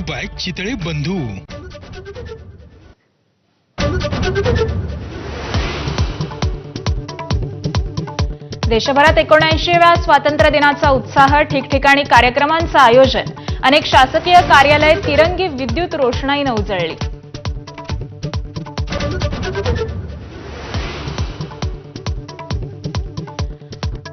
Bye Chitale बंधू। देशभरात 79व्या स्वातंत्र्य दिनाचा उत्साह, ठिकठिकाणी कार्यक्रमांचं आयोजन, अनेक शासकीय कार्यालय तिरंगी विद्युत रोषणाईने उजळली।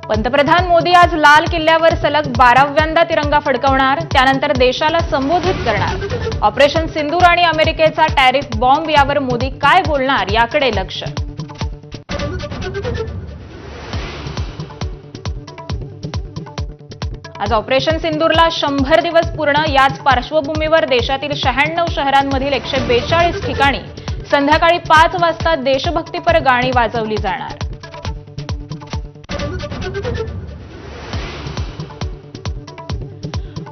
पंतप्रधान मोदी आज लाल किल्ल्यावर सलग 12व्यांदा तिरंगा फडकवणार, त्यानंतर देशाला संबोधित करणार। ऑपरेशन सिंदूर आणि अमेरिकेचा टॅरिफ बॉम्ब यावर मोदी काय बोलणार याकडे लक्ष। आज ऑपरेशन सिंदूरला 100 दिवस पूर्ण। याच पार्श्वभूमीवर देशातील 96 शहरांमधील 142 ठिकाणी संध्याकाळी 5 वाजता देशभक्तीपर गाणी वाजवली जाणार।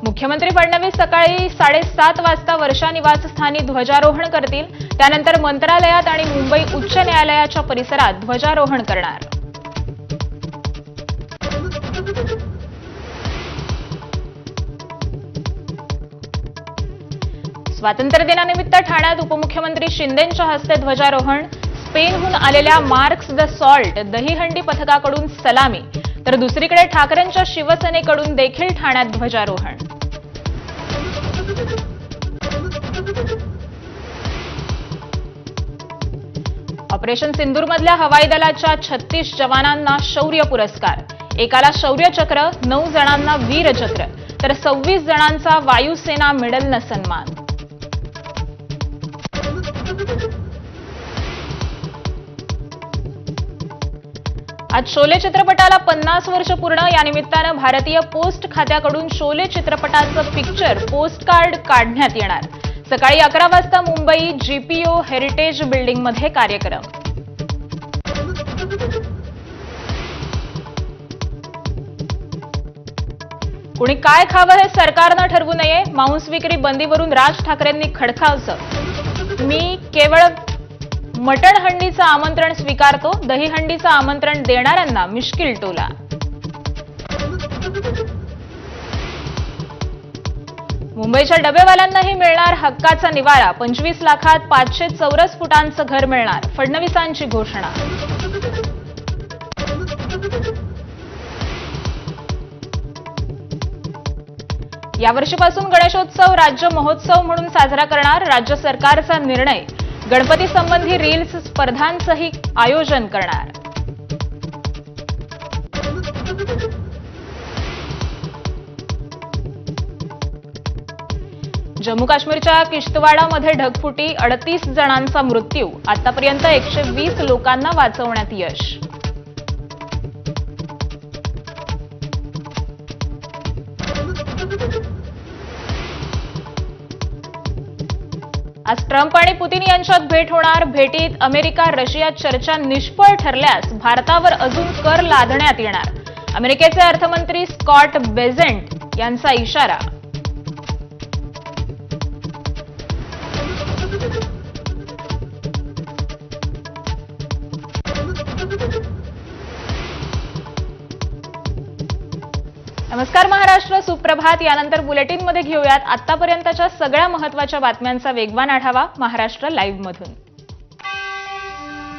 मुख्यमंत्री फडणवीस सकाळी 7:30 वाजता वर्षा निवासस्थानी ध्वजारोहण करतील, त्यानंतर मंत्रालयात आणि मुंबई उच्च न्यायालयाच्या परिसरात ध्वजारोहण करणार। स्वातंत्र्य दिनानिमित्त ठाण्यात उपमुख्यमंत्री शिंदेंच्या हस्ते ध्वजारोहण, स्पेनहून आलेल्या मार्क्स द सॉल्ट दहीहंडी पथकाकडून सलामी, तर दुसरीकडे ठाकरेंच्या शिवसेनेकडून देखील ठाण्यात ध्वजारोहण। ऑपरेशन सिंदूरमधल्या हवाई दलाच्या 36 जवानांना शौर्य पुरस्कार, एकाला शौर्यचक्र, 9 जणांना वीरचक्र, तर 26 जणांचा वायुसेना मेडलनं सन्मान। आज शोले चित्रपटाला 50 वर्ष पूर्ण। या निमित्तानं भारतीय पोस्ट खात्याकडून शोले चित्रपटाचं पिक्चर पोस्ट कार्ड काढण्यात येणार। सकाळी 11 वाजता मुंबई GPO हेरिटेज बिल्डिंगमध्ये कार्यक्रम। कोणी काय खावं हे सरकारनं ठरवू नये, मांस विक्री बंदीवरून राज ठाकरेंनी खडकावलं। मी केवळ मटण हंडीचं आमंत्रण स्वीकारतो, दहीहंडीचं आमंत्रण देणाऱ्यांना मिश्किल टोला। मुंबईच्या डबेवाल्यांनाही मिळणार हक्काचा निवारा, 25 लाखात 500 चौरस फुटांचं घर मिळणार, फडणवीसांची घोषणा। यावर्षीपासून गणेशोत्सव राज्य महोत्सव म्हणून साजरा करणार राज्य सरकारचा निर्णय, गणपती संबंधी रील्स स्पर्धांचंही आयोजन करणार। जम्मू काश्मीरच्या किश्तवाडामध्ये ढगफुटी, 38 जणांचा मृत्यू, आतापर्यंत 120 लोकांना वाचवण्यात यश। आज ट्रम्प आणि पुतिन यांच्यात भेट होणार। भेटीत अमेरिका रशिया चर्चा निष्फळ ठरल्यास भारतावर अजून कर लादण्यात येणार, अमेरिकेचे अर्थमंत्री स्कॉट बेझेंट यांचा इशारा। नमस्कार महाराष्ट्र, सुप्रभात। यानंतर बुलेटिनमध्ये घेऊयात आतापर्यंतच्या सगळ्या महत्त्वाच्या बातम्यांचा वेगवान आढावा महाराष्ट्र लाईव्ह मधून।